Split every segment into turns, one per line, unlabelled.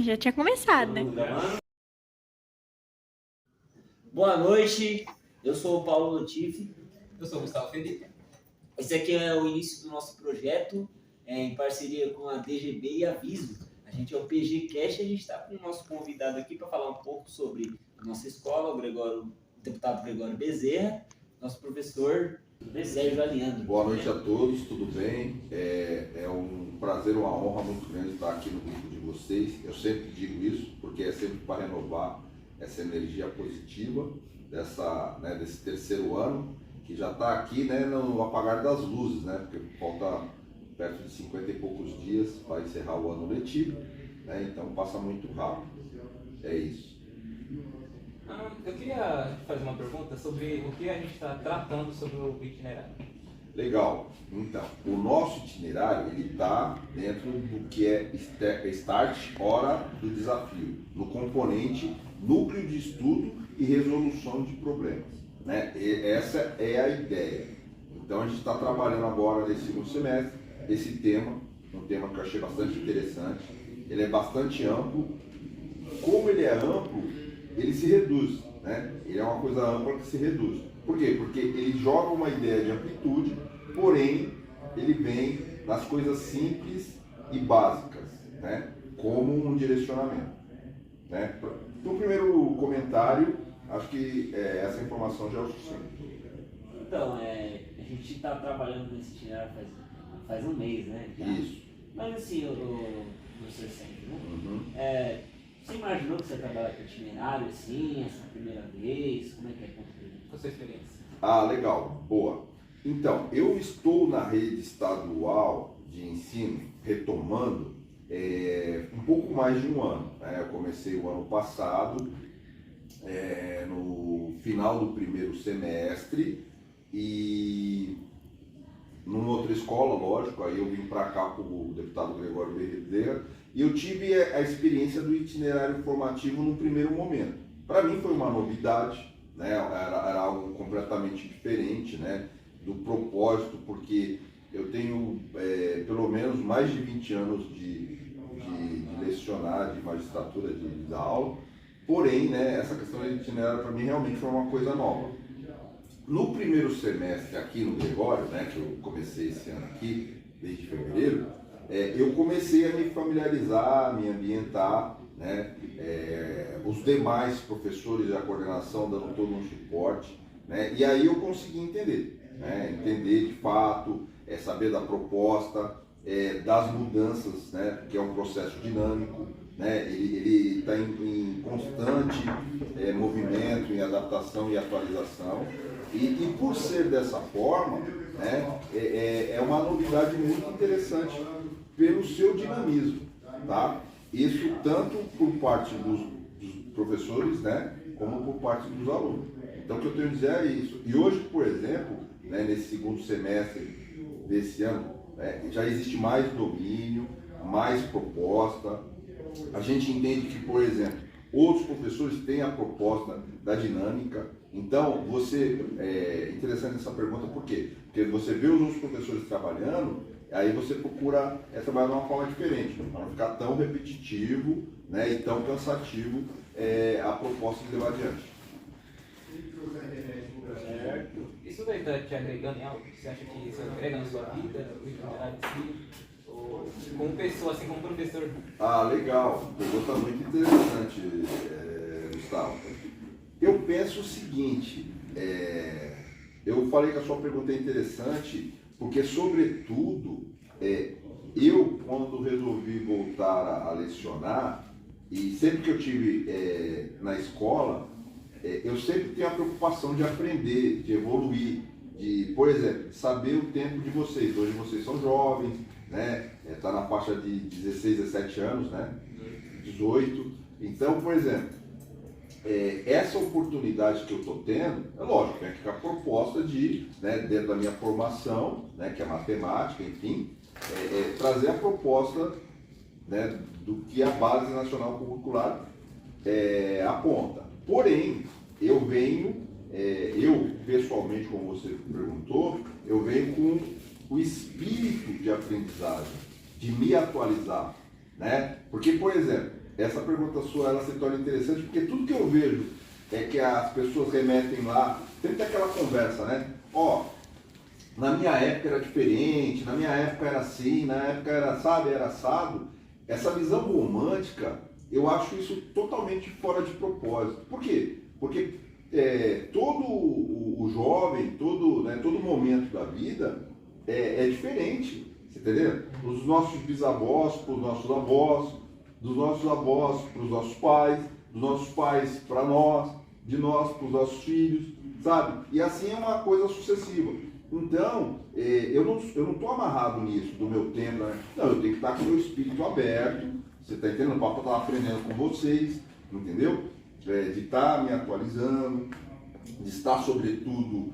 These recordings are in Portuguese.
Já tinha começado, né?
Boa noite, eu sou o Paulo Latifi.
Eu sou o Gustavo Felipe.
Esse aqui é o início do nosso projeto, em parceria com a DGB e a Viso. A gente é o PG Cash e a gente está com o nosso convidado aqui para falar um pouco sobre a nossa escola, o deputado Gregório Bezerra, nosso professor Sérgio Aliandro.
Boa noite a todos, tudo bem? É um prazer, uma honra muito grande estar aqui no grupo de vocês. Eu sempre digo isso, porque é sempre para renovar essa energia positiva desse terceiro ano, que já está aqui, né, no apagar das luzes, né, porque falta perto de 50 e poucos dias para encerrar o ano letivo, né, então passa muito rápido. É isso.
Eu queria fazer uma pergunta sobre o que a gente está tratando sobre o itinerário.
Legal. Então, o nosso itinerário ele está dentro do que é Start Hora do Desafio, no componente Núcleo de Estudo e Resolução de Problemas, né? E essa é a ideia. Então, a gente está trabalhando agora nesse segundo semestre esse tema, um tema que eu achei bastante interessante. Ele é bastante amplo. Como ele é amplo, ele se reduz, né? Ele é uma coisa ampla que se reduz. Por quê? Porque ele joga uma ideia de amplitude, porém ele vem das coisas simples e básicas, né? Como um direcionamento, né? No primeiro comentário, acho que essa informação já é o suficiente.
Então, a gente está trabalhando nesse itinerário faz um mês, né? Já.
Isso.
Mas assim, o professor Sérgio, né? Você imaginou que você trabalha com itinerário assim, essa primeira vez? Como é que é? Qual a sua experiência?
Ah, legal, boa. Então, eu estou na rede estadual de ensino, retomando, um pouco mais de um ano, né? Eu comecei o ano passado, no final do primeiro semestre, e numa outra escola, lógico, aí eu vim para cá com o deputado Gregório Bezerra, e eu tive a experiência do itinerário formativo no primeiro momento. Para mim foi uma novidade, né? Era algo completamente diferente, né? Do propósito, porque eu tenho pelo menos mais de 20 anos de lecionar, de magistratura, de dar aula, porém, né, essa questão do itinerário para mim realmente foi uma coisa nova. No primeiro semestre aqui no Gregório, né, que eu comecei esse ano aqui, desde fevereiro, eu comecei a me familiarizar, me ambientar, né, os demais professores da coordenação dando todo um suporte, né, e aí eu consegui entender, né, entender de fato, saber da proposta, das mudanças, né, que é um processo dinâmico, né, ele está em constante movimento, em adaptação e atualização, e por ser dessa forma, né, é uma novidade muito interessante pelo seu dinamismo, tá? Isso tanto por parte dos professores, né, como por parte dos alunos. Então o que eu tenho a dizer é isso. E hoje, por exemplo, né, nesse segundo semestre desse ano, já existe mais domínio, mais proposta. A gente entende que, por exemplo, outros professores têm a proposta da dinâmica. Então, é interessante essa pergunta, por quê? Porque você vê os outros professores trabalhando, aí você procura trabalhar de uma forma diferente, para não ficar tão repetitivo, né, e tão cansativo a proposta de levar adiante.
Isso daí está te agregando em algo? Você acha que isso agrega na sua vida, o itinerário em si? Ou como pessoa, assim como professor?
Ah, legal. Pergunta muito interessante, Gustavo. Eu penso o seguinte, eu falei que a sua pergunta é interessante, porque, sobretudo, eu, quando resolvi voltar a lecionar, e sempre que eu tive na escola, eu sempre tenho a preocupação de aprender, de evoluir, de, por exemplo, saber o tempo de vocês. Hoje vocês são jovens, né? Tá na faixa de 16, 17 anos, né? 18. Então, por exemplo, essa oportunidade que eu estou tendo, é lógico, que a proposta de, né, dentro da minha formação, né, que é matemática, enfim, trazer a proposta, né, do que a Base Nacional Curricular aponta. Porém, eu venho, eu pessoalmente, como você perguntou, eu venho com o espírito de aprendizagem, de me atualizar, né? Porque, por exemplo, essa pergunta sua, ela se torna interessante porque tudo que eu vejo é que as pessoas remetem lá, sempre aquela conversa, né? Ó, na minha época era diferente, na minha época era assim, na época era, sabe, era assado. Essa visão romântica, eu acho isso totalmente fora de propósito. Por quê? Porque todo o jovem, todo momento da vida é diferente, você entendeu? Os nossos bisavós para os nossos avós, dos nossos avós para os nossos pais, dos nossos pais para nós, de nós para os nossos filhos, sabe? E assim é uma coisa sucessiva. Então, eu não estou amarrado nisso, do meu tempo, né? Não, eu tenho que estar com o meu espírito aberto, você está entendendo? O papo está aprendendo com vocês, entendeu? De estar me atualizando, de estar, sobretudo,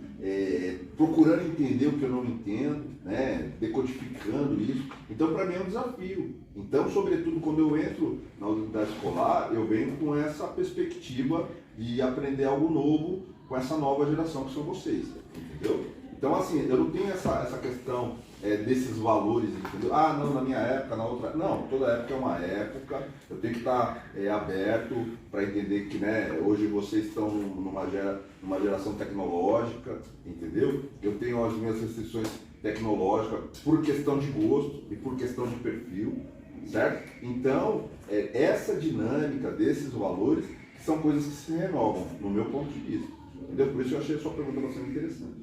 procurando entender o que eu não entendo, né? Decodificando isso. Então, para mim é um desafio. Então, sobretudo, quando eu entro na unidade escolar, eu venho com essa perspectiva de aprender algo novo com essa nova geração que são vocês, entendeu? Então, assim, eu não tenho essa questão desses valores, entendeu? Ah, não, na minha época, na outra... Não, toda época é uma época, eu tenho que estar aberto para entender que, né, hoje vocês estão numa geração tecnológica, entendeu? Eu tenho as minhas restrições tecnológicas por questão de gosto e por questão de perfil, certo? Então, essa dinâmica desses valores são coisas que se renovam, no meu ponto de vista, entendeu? Por isso eu achei a sua pergunta bastante interessante.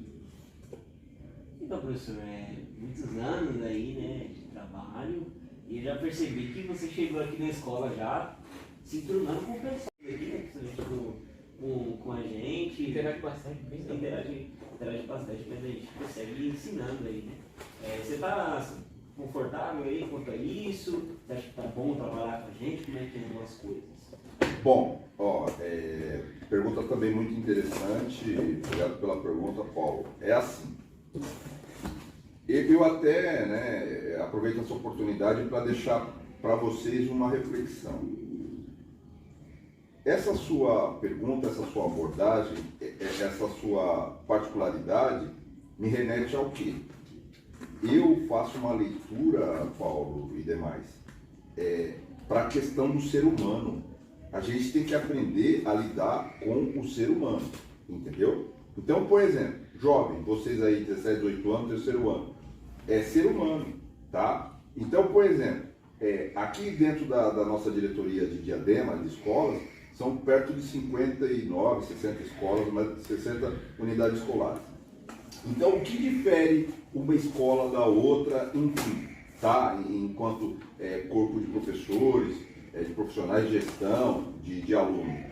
Então, professor, muitos anos aí, né, de trabalho, e eu já percebi que você chegou aqui na escola já se enturmando com o pessoal aqui, né, principalmente com a gente.
Interage bastante, bem
Interage bastante, mas a gente consegue ensinando aí, né. Você está confortável aí quanto a isso? Você acha que tá bom trabalhar com a gente? Como é que andam as coisas?
Bom, pergunta também muito interessante, obrigado pela pergunta, Paulo. É assim, eu até, né, aproveito essa oportunidade para deixar para vocês uma reflexão. Essa sua pergunta, essa sua abordagem, essa sua particularidade me remete ao quê? Eu faço uma leitura, Paulo e demais, para a questão do ser humano. A gente tem que aprender a lidar com o ser humano, entendeu? Então, por exemplo, jovem, vocês aí, 17, 18 anos, terceiro ano, é ser humano, tá? Então, por exemplo, aqui dentro da nossa diretoria de Diadema, de escolas, são perto de 59, 60 escolas, mais de 60 unidades escolares. Então, o que difere uma escola da outra, enfim, tá? Enquanto corpo de professores, de profissionais de gestão, de alunos,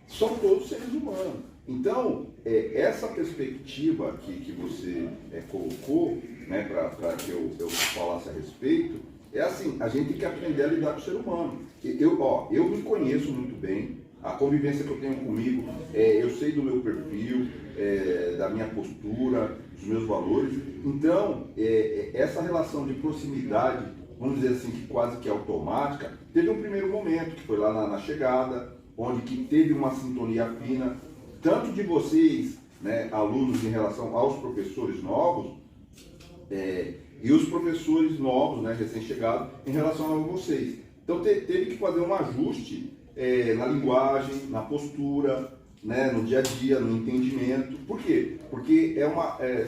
são todos seres humanos. Então, essa perspectiva que você colocou, né, para que eu falasse a respeito, é assim, a gente tem que aprender a lidar com o ser humano. Eu me conheço muito bem, a convivência que eu tenho comigo, eu sei do meu perfil, da minha postura, dos meus valores. Então, essa relação de proximidade, vamos dizer assim, que quase que automática, teve um primeiro momento, que foi lá na chegada, onde que teve uma sintonia fina, tanto de vocês, né, alunos, em relação aos professores novos, e os professores novos, né, recém-chegados, em relação a vocês. Então teve que fazer um ajuste na linguagem, na postura, né, no dia a dia, no entendimento. Por quê? Porque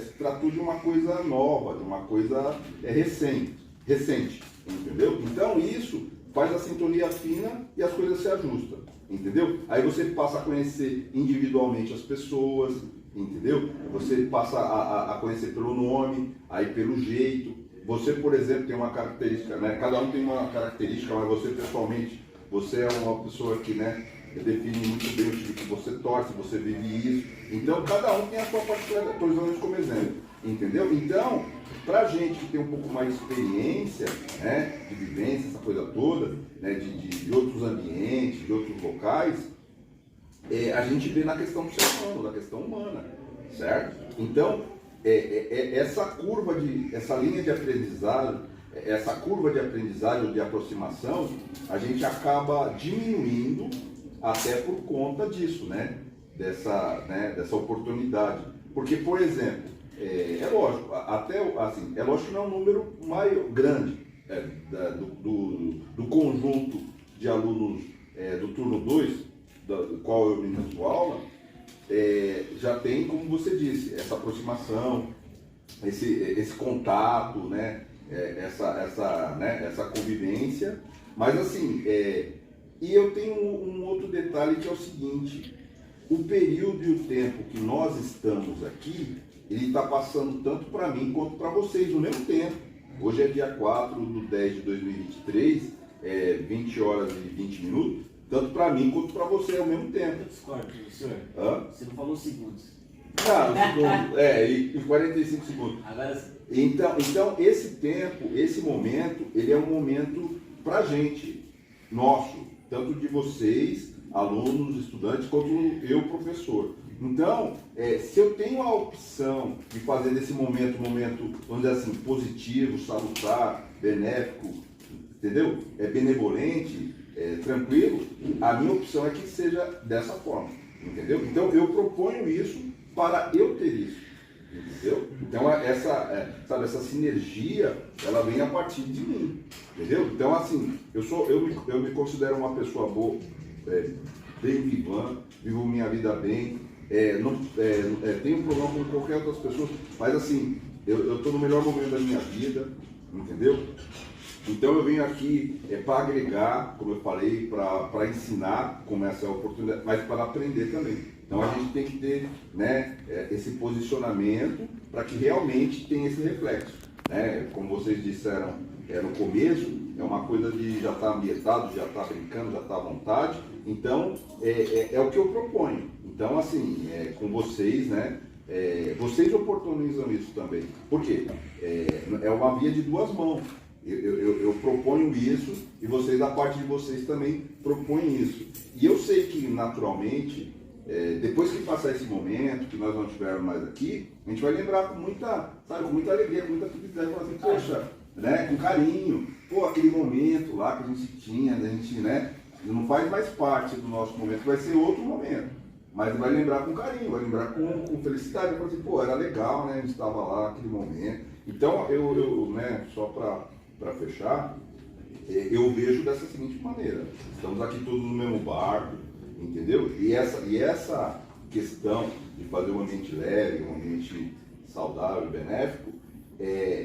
se tratou de uma coisa nova, de uma coisa recente, entendeu? Então isso faz a sintonia fina e as coisas se ajustam, entendeu? Aí você passa a conhecer individualmente as pessoas, entendeu? Você passa a conhecer pelo nome, aí pelo jeito. Você, por exemplo, tem uma característica, né? Cada um tem uma característica, mas você pessoalmente, você é uma pessoa que, né, define muito bem o time que você torce, você vive isso. Então, cada um tem a sua particularidade. Estou usando isso como exemplo, entendeu? Então, para a gente que tem um pouco mais de experiência, né, de vivência, essa coisa toda, né, de outros ambientes, de outros locais, a gente vê na questão do ser humano, da questão humana, certo? Então, essa curva, essa linha de aprendizagem essa curva de aprendizagem ou de aproximação, a gente acaba diminuindo até por conta disso, né? Dessa oportunidade. Porque, por exemplo, é lógico, até assim, é lógico que não é um número maior, grande do conjunto de alunos do turno 2, do qual eu ministro aula, já tem, como você disse, essa aproximação, esse contato, né? Essa convivência. Mas assim, e eu tenho um outro detalhe que é o seguinte: o período e o tempo que nós estamos aqui, ele está passando tanto para mim quanto para vocês no mesmo tempo. Hoje é dia 4/10/2023, 20 horas e 20 minutos, tanto para mim quanto para você ao mesmo tempo.
Eu discordo, professor.
Hã?
Você não falou segundos.
Ah, e 45 segundos.
Agora,
Então, esse tempo, esse momento, ele é um momento pra gente, nosso, tanto de vocês, alunos, estudantes, quanto eu, professor. Então, se eu tenho a opção de fazer desse momento, vamos dizer assim, positivo, salutar, benéfico, entendeu? Benevolente, tranquilo, a minha opção é que seja dessa forma, entendeu? Então, eu proponho isso para eu ter isso. Entendeu? Então essa sinergia, ela vem a partir de mim, entendeu? Então assim, eu me considero uma pessoa boa, bem vivã, vivo minha vida bem, não tenho problema com qualquer outras pessoas, mas assim, eu estou no melhor momento da minha vida, entendeu? Então eu venho aqui para agregar, como eu falei, para ensinar, como essa é a oportunidade, mas para aprender também. Então a gente tem que ter, né, esse posicionamento para que realmente tenha esse reflexo, né? Como vocês disseram no começo, é uma coisa de já estar ambientado, já estar brincando, já estar à vontade. Então é o que eu proponho. Então assim, com vocês, né? Vocês oportunizam isso também. Por quê? É uma via de duas mãos. Eu proponho isso e vocês, da parte de vocês, também propõem isso. E eu sei que, naturalmente, depois que passar esse momento, que nós não estivermos mais aqui, a gente vai lembrar com muita alegria, com muita felicidade, falar assim, poxa, né, com carinho, pô, aquele momento lá que a gente tinha, a gente, né, não faz mais parte do nosso momento, vai ser outro momento. Mas vai lembrar com carinho, vai lembrar com felicidade, vai falar assim, pô, era legal, né, a gente estava lá, aquele momento. Então, eu né, só para fechar, eu vejo dessa seguinte maneira: estamos aqui todos no mesmo barco, entendeu? E essa questão de fazer um ambiente leve, um ambiente saudável, benéfico,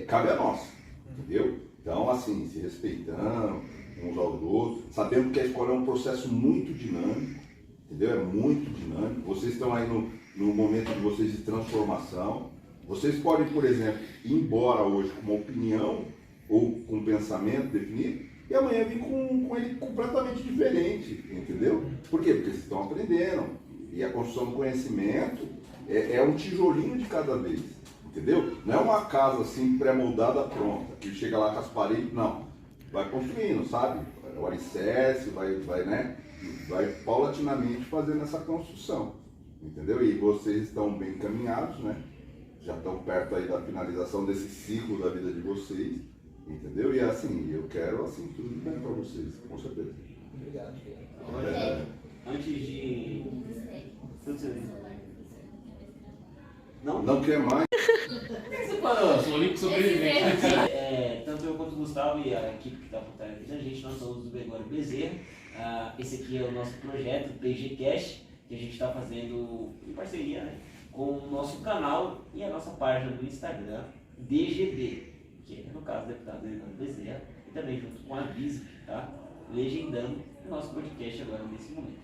cabe a nós, entendeu? Então, assim, se respeitando uns aos outros, sabendo que a escola é um processo muito dinâmico, entendeu? É muito dinâmico. Vocês estão aí no momento de vocês de transformação. Vocês podem, por exemplo, ir embora hoje com uma opinião ou com um pensamento definido, e amanhã vir com ele completamente diferente, entendeu? Por quê? Porque vocês estão aprendendo, e a construção do conhecimento é um tijolinho de cada vez, entendeu? Não é uma casa assim pré-moldada pronta, que chega lá com as paredes, não. Vai construindo, sabe? O alicerce, vai paulatinamente fazendo essa construção, entendeu? E vocês estão bem encaminhados, né? Já estão perto aí da finalização desse ciclo da vida de vocês, entendeu? E assim, eu quero assim tudo bem para vocês, com certeza.
Obrigado.
Antes de...
Não quer mais?
Você falou?
Sou o único sobrevivente.
Tanto eu quanto o Gustavo e a equipe que está por trás da gente, nós somos do Gregório Bezerra. Esse aqui é o nosso projeto, o PG Cash, que a gente está fazendo em parceria, né, com o nosso canal e a nossa página do Instagram, DGB, que é, no caso, o deputado Gregório Bezerra, e também junto com a Visp, tá? Legendando o nosso podcast agora nesse momento.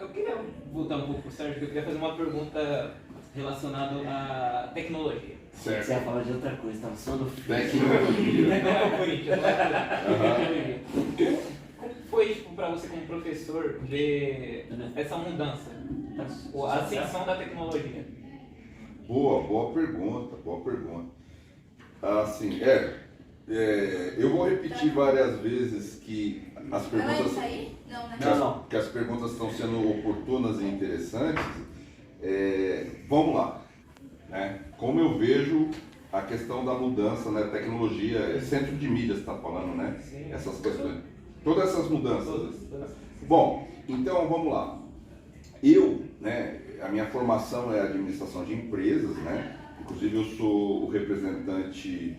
Eu queria voltar um pouco para o Sérgio, porque eu queria fazer uma pergunta relacionada à tecnologia.
Você ia falar de outra coisa, estava só no
Tecnologia.
Não é o Corinthians, não é Como foi para você como professor ver essa mudança, a ascensão da tecnologia?
Boa pergunta. Assim, eu vou repetir várias vezes que as perguntas,
Não.
que as perguntas estão sendo oportunas e interessantes. Vamos lá, né? Como eu vejo a questão da mudança, né? Tecnologia, centro de mídia você está falando, né?
Sim.
Essas questões. Todas essas mudanças.
Todas.
Bom, então vamos lá. Eu, né, a minha formação é administração de empresas, né? Inclusive eu sou o representante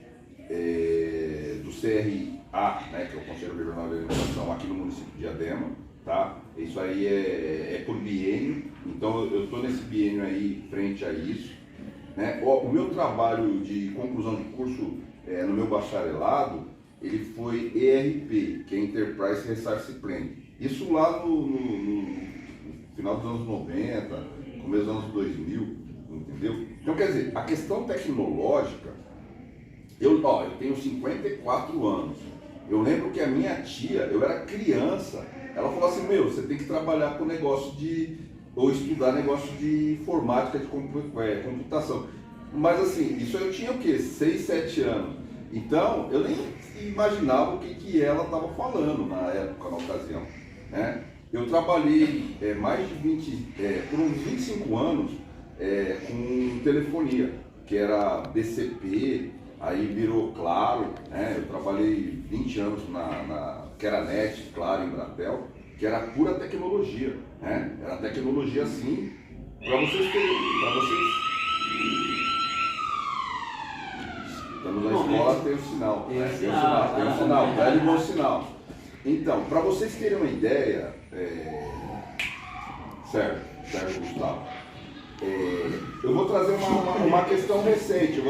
do CRA, né, que é o Conselho Regional de Alimentação aqui no município de Diadema, tá? Isso aí é por biênio, então eu estou nesse biênio aí frente a isso, né? O meu trabalho de conclusão de curso no meu bacharelado, ele foi ERP, que é Enterprise Resource Planning. Isso lá no final dos anos 90, começo dos anos 2000, entendeu? Então, quer dizer, a questão tecnológica, eu tenho 54 anos. Eu lembro que a minha tia, eu era criança, ela falou assim, você tem que trabalhar com negócio ou estudar negócio de informática, de computação. Mas assim, isso eu tinha o quê? 6, 7 anos. Então, eu nem imaginava o que ela estava falando na época, na ocasião, né? Eu trabalhei mais de por uns 25 anos com telefonia, que era BCP, aí virou Claro, né? Eu trabalhei 20 anos que era NET, Claro, Embratel, que era pura tecnologia, né? Era tecnologia assim, para vocês terem, estamos na escola, tem o sinal, né? Tem o sinal, velho e bom sinal. Então, para vocês terem uma ideia, Sérgio Gustavo, eu vou trazer uma questão recente,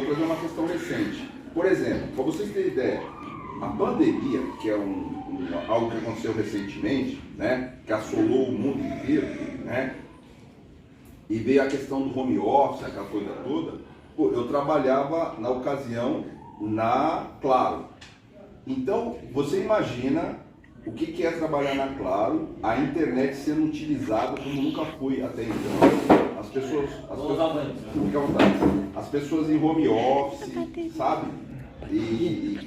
Por exemplo, para vocês terem ideia, a pandemia, que é algo que aconteceu recentemente, né, que assolou o mundo inteiro, né, e veio a questão do home office, aquela coisa toda, eu trabalhava na ocasião na Claro. Então, você imagina o que é trabalhar na Claro, a internet sendo utilizada como nunca foi até então. As pessoas em home office, sabe? E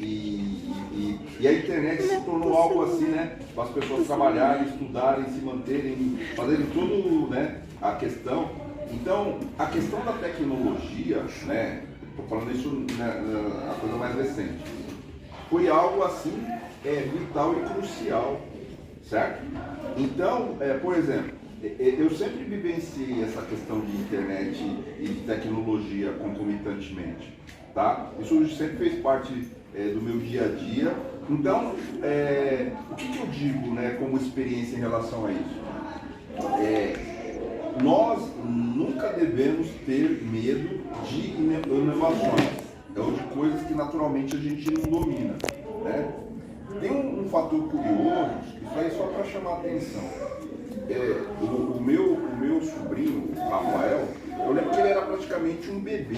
a internet se tornou algo assim, né? Para as pessoas trabalharem, estudarem, se manterem, fazerem tudo, né? A questão. Então, a questão da tecnologia, né? Estou falando isso a coisa mais recente. Foi algo assim vital e crucial, certo? Então, por exemplo, eu sempre vivenciei essa questão de internet e de tecnologia concomitantemente, tá? Isso sempre fez parte do meu dia a dia. Então, o que eu digo, né, como experiência em relação a isso? Nós nunca devemos ter medo de inovações, ou de coisas que naturalmente a gente não domina, né? Tem um fator curioso, isso aí só para chamar a atenção. O meu sobrinho, Rafael, eu lembro que ele era praticamente um bebê